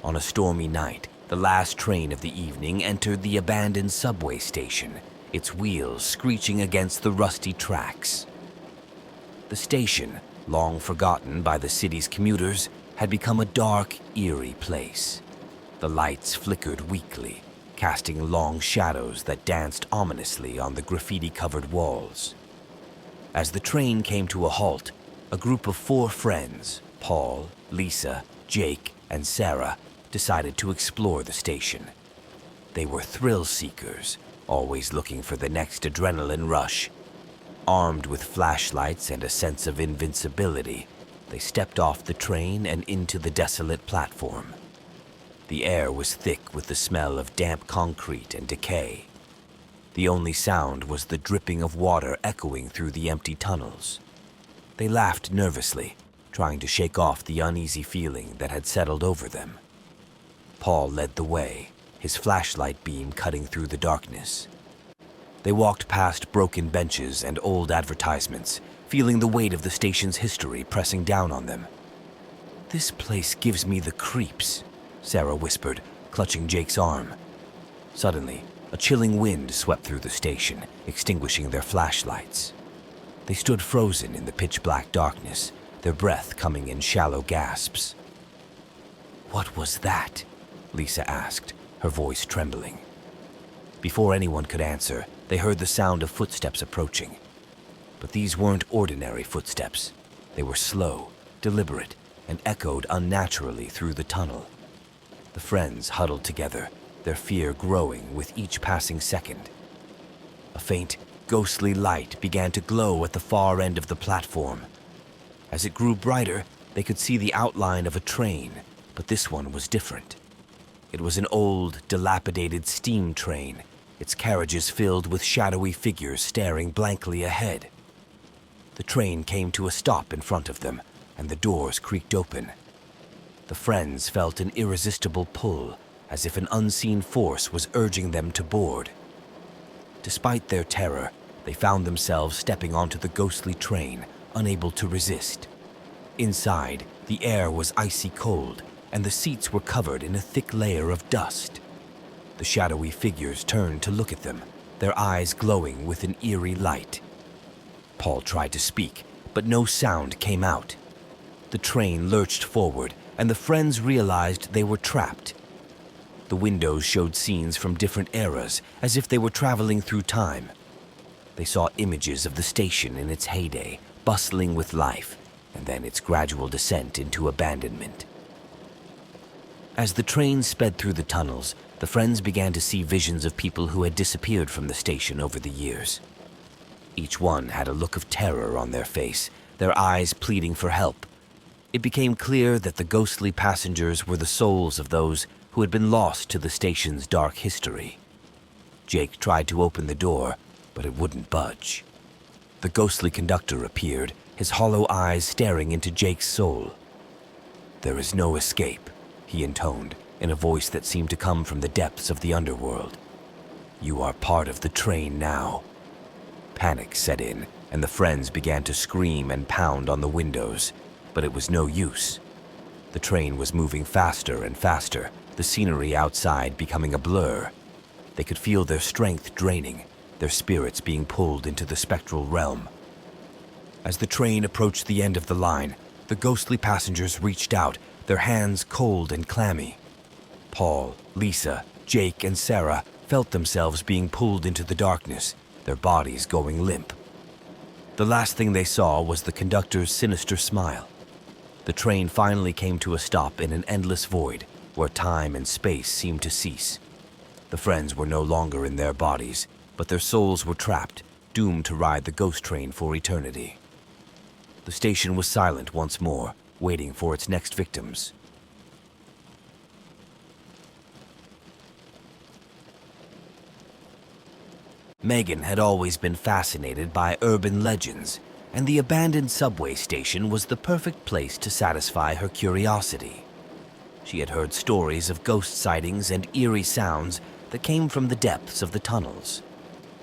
On a stormy night, the last train of the evening entered the abandoned subway station, its wheels screeching against the rusty tracks. The station, long forgotten by the city's commuters, had become a dark, eerie place. The lights flickered weakly, casting long shadows that danced ominously on the graffiti-covered walls. As the train came to a halt, a group of 4 friends, Paul, Lisa, Jake, and Sarah, decided to explore the station. They were thrill seekers, always looking for the next adrenaline rush. Armed with flashlights and a sense of invincibility, they stepped off the train and into the desolate platform. The air was thick with the smell of damp concrete and decay. The only sound was the dripping of water echoing through the empty tunnels. They laughed nervously, trying to shake off the uneasy feeling that had settled over them. Paul led the way, his flashlight beam cutting through the darkness. They walked past broken benches and old advertisements, feeling the weight of the station's history pressing down on them. "This place gives me the creeps," Sarah whispered, clutching Jake's arm. Suddenly, a chilling wind swept through the station, extinguishing their flashlights. They stood frozen in the pitch-black darkness, their breath coming in shallow gasps. "What was that?" Lisa asked, her voice trembling. Before anyone could answer, they heard the sound of footsteps approaching. But these weren't ordinary footsteps. They were slow, deliberate, and echoed unnaturally through the tunnel. The friends huddled together, their fear growing with each passing second. A faint, ghostly light began to glow at the far end of the platform. As it grew brighter, they could see the outline of a train, but this one was different. It was an old, dilapidated steam train, its carriages filled with shadowy figures staring blankly ahead. The train came to a stop in front of them, and the doors creaked open. The friends felt an irresistible pull, as if an unseen force was urging them to board. Despite their terror, they found themselves stepping onto the ghostly train, unable to resist. Inside, the air was icy cold, and the seats were covered in a thick layer of dust. The shadowy figures turned to look at them, their eyes glowing with an eerie light. Paul tried to speak, but no sound came out. The train lurched forward, and the friends realized they were trapped. The windows showed scenes from different eras, as if they were traveling through time. They saw images of the station in its heyday, bustling with life, and then its gradual descent into abandonment. As the train sped through the tunnels, the friends began to see visions of people who had disappeared from the station over the years. Each one had a look of terror on their face, their eyes pleading for help. It became clear that the ghostly passengers were the souls of those who had been lost to the station's dark history. Jake tried to open the door, but it wouldn't budge. The ghostly conductor appeared, his hollow eyes staring into Jake's soul. "There is no escape," he intoned, in a voice that seemed to come from the depths of the underworld. "You are part of the train now." Panic set in, and the friends began to scream and pound on the windows, but it was no use. The train was moving faster and faster, the scenery outside becoming a blur. They could feel their strength draining, their spirits being pulled into the spectral realm. As the train approached the end of the line, the ghostly passengers reached out, their hands cold and clammy. Paul, Lisa, Jake, and Sarah felt themselves being pulled into the darkness, their bodies going limp. The last thing they saw was the conductor's sinister smile. The train finally came to a stop in an endless void, where time and space seemed to cease. The friends were no longer in their bodies, but their souls were trapped, doomed to ride the ghost train for eternity. The station was silent once more, waiting for its next victims. Megan had always been fascinated by urban legends, and the abandoned subway station was the perfect place to satisfy her curiosity. She had heard stories of ghost sightings and eerie sounds that came from the depths of the tunnels.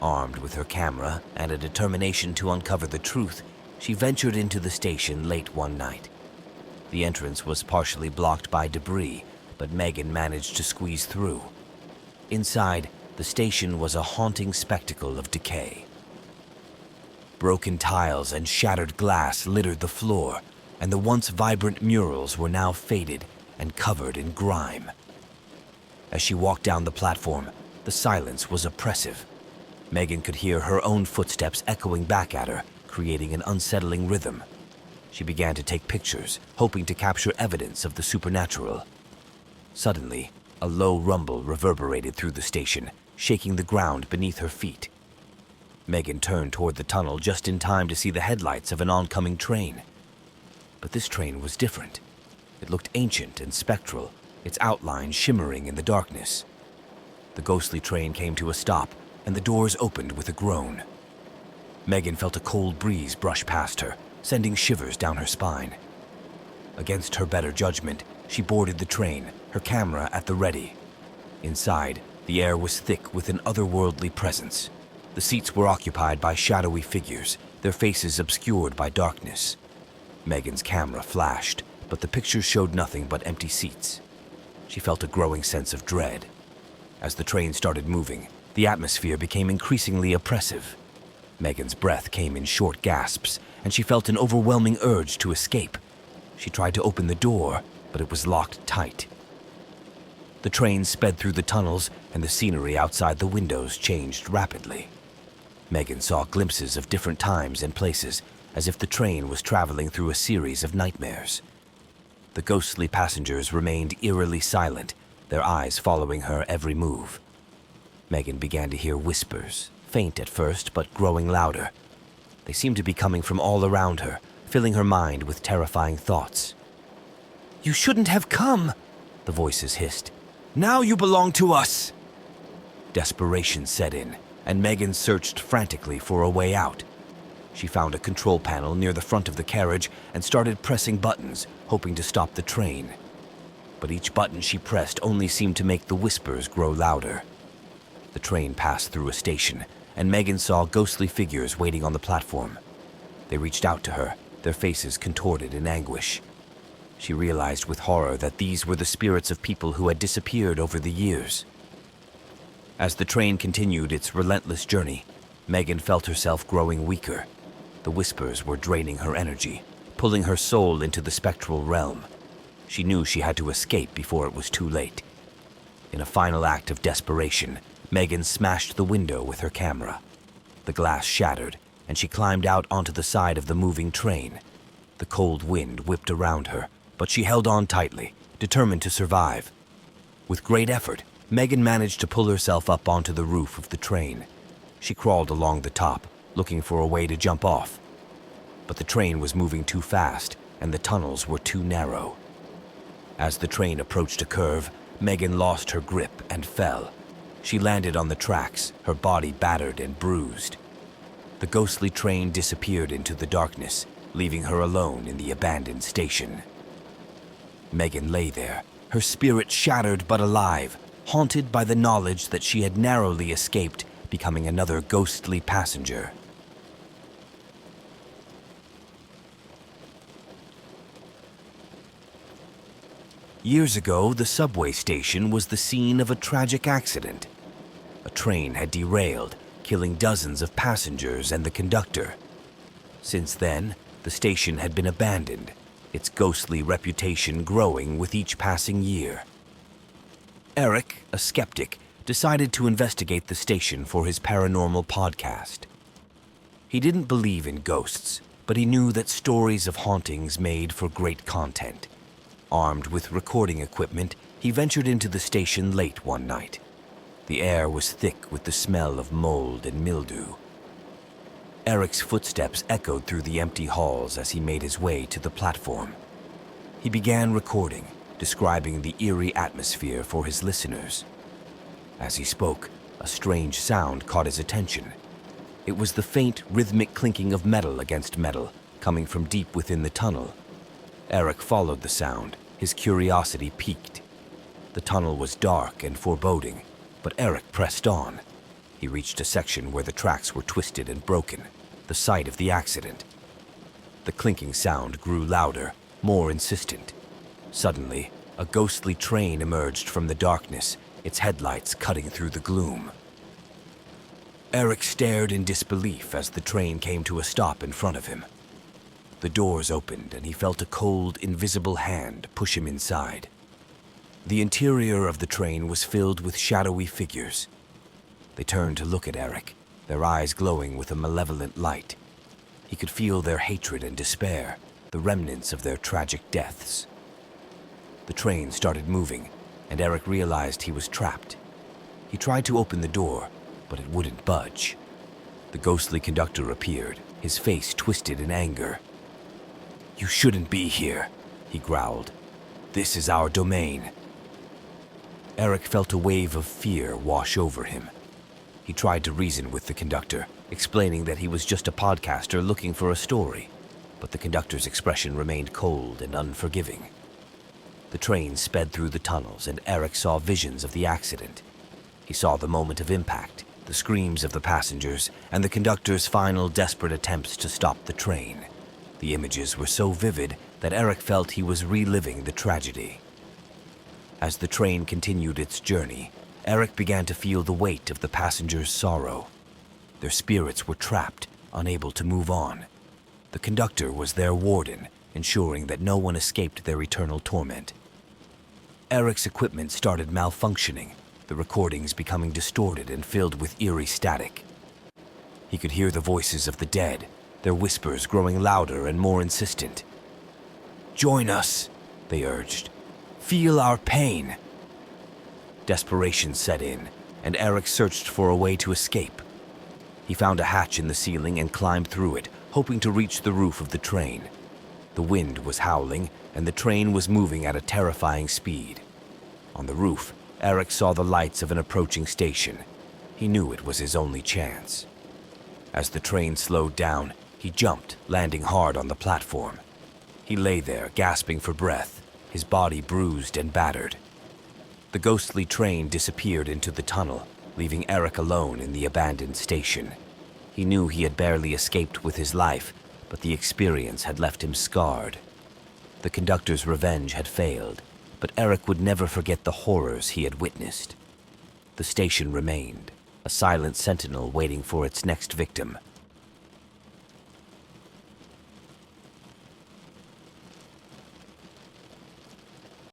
Armed with her camera and a determination to uncover the truth, she ventured into the station late one night. The entrance was partially blocked by debris, but Megan managed to squeeze through. Inside, the station was a haunting spectacle of decay. Broken tiles and shattered glass littered the floor, and the once vibrant murals were now faded and covered in grime. As she walked down the platform, the silence was oppressive. Megan could hear her own footsteps echoing back at her, creating an unsettling rhythm. She began to take pictures, hoping to capture evidence of the supernatural. Suddenly, a low rumble reverberated through the station, shaking the ground beneath her feet. Megan turned toward the tunnel just in time to see the headlights of an oncoming train. But this train was different. It looked ancient and spectral, its outline shimmering in the darkness. The ghostly train came to a stop, and the doors opened with a groan. Megan felt a cold breeze brush past her, sending shivers down her spine. Against her better judgment, she boarded the train, her camera at the ready. Inside, the air was thick with an otherworldly presence. The seats were occupied by shadowy figures, their faces obscured by darkness. Megan's camera flashed, but the pictures showed nothing but empty seats. She felt a growing sense of dread. As the train started moving, the atmosphere became increasingly oppressive. Megan's breath came in short gasps, and she felt an overwhelming urge to escape. She tried to open the door, but it was locked tight. The train sped through the tunnels, and the scenery outside the windows changed rapidly. Megan saw glimpses of different times and places, as if the train was traveling through a series of nightmares. The ghostly passengers remained eerily silent, their eyes following her every move. Megan began to hear whispers, faint at first but growing louder. They seemed to be coming from all around her, filling her mind with terrifying thoughts. "You shouldn't have come," the voices hissed. "Now you belong to us." Desperation set in, and Megan searched frantically for a way out. She found a control panel near the front of the carriage and started pressing buttons, hoping to stop the train. But each button she pressed only seemed to make the whispers grow louder. The train passed through a station, and Megan saw ghostly figures waiting on the platform. They reached out to her, their faces contorted in anguish. She realized with horror that these were the spirits of people who had disappeared over the years. As the train continued its relentless journey, Megan felt herself growing weaker. The whispers were draining her energy, pulling her soul into the spectral realm. She knew she had to escape before it was too late. In a final act of desperation, Megan smashed the window with her camera. The glass shattered, and she climbed out onto the side of the moving train. The cold wind whipped around her, but she held on tightly, determined to survive. With great effort, Megan managed to pull herself up onto the roof of the train. She crawled along the top, looking for a way to jump off. But the train was moving too fast, and the tunnels were too narrow. As the train approached a curve, Megan lost her grip and fell. She landed on the tracks, her body battered and bruised. The ghostly train disappeared into the darkness, leaving her alone in the abandoned station. Megan lay there, her spirit shattered but alive, haunted by the knowledge that she had narrowly escaped, becoming another ghostly passenger. Years ago, the subway station was the scene of a tragic accident. A train had derailed, killing dozens of passengers and the conductor. Since then, the station had been abandoned, its ghostly reputation growing with each passing year. Eric, a skeptic, decided to investigate the station for his paranormal podcast. He didn't believe in ghosts, but he knew that stories of hauntings made for great content. Armed with recording equipment, he ventured into the station late one night. The air was thick with the smell of mold and mildew. Eric's footsteps echoed through the empty halls as he made his way to the platform. He began recording, describing the eerie atmosphere for his listeners. As he spoke, a strange sound caught his attention. It was the faint, rhythmic clinking of metal against metal, coming from deep within the tunnel. Eric followed the sound, his curiosity piqued. The tunnel was dark and foreboding, but Eric pressed on. He reached a section where the tracks were twisted and broken, the site of the accident. The clinking sound grew louder, more insistent. Suddenly, A ghostly train emerged from the darkness, its headlights cutting through the gloom. Eric stared in disbelief as the train came to a stop in front of him. The doors opened and he felt a cold, invisible hand push him inside. The interior of the train was filled with shadowy figures. They turned to look at Eric, their eyes glowing with a malevolent light. He could feel their hatred and despair, the remnants of their tragic deaths. The train started moving, and Eric realized he was trapped. He tried to open the door, but it wouldn't budge. The ghostly conductor appeared, his face twisted in anger. "You shouldn't be here," he growled. "This is our domain." Eric felt a wave of fear wash over him. He tried to reason with the conductor, explaining that he was just a podcaster looking for a story, but the conductor's expression remained cold and unforgiving. The train sped through the tunnels, and Eric saw visions of the accident. He saw the moment of impact, the screams of the passengers, and the conductor's final desperate attempts to stop the train. The images were so vivid that Eric felt he was reliving the tragedy. As the train continued its journey, Eric began to feel the weight of the passengers' sorrow. Their spirits were trapped, unable to move on. The conductor was their warden, ensuring that no one escaped their eternal torment. Eric's equipment started malfunctioning, the recordings becoming distorted and filled with eerie static. He could hear the voices of the dead, their whispers growing louder and more insistent. "Join us," they urged. "Feel our pain." Desperation set in, and Eric searched for a way to escape. He found a hatch in the ceiling and climbed through it, hoping to reach the roof of the train. The wind was howling, and the train was moving at a terrifying speed. On the roof, Eric saw the lights of an approaching station. He knew it was his only chance. As the train slowed down, he jumped, landing hard on the platform. He lay there, gasping for breath, his body bruised and battered. The ghostly train disappeared into the tunnel, leaving Eric alone in the abandoned station. He knew he had barely escaped with his life, but the experience had left him scarred. The conductor's revenge had failed, but Eric would never forget the horrors he had witnessed. The station remained, a silent sentinel waiting for its next victim,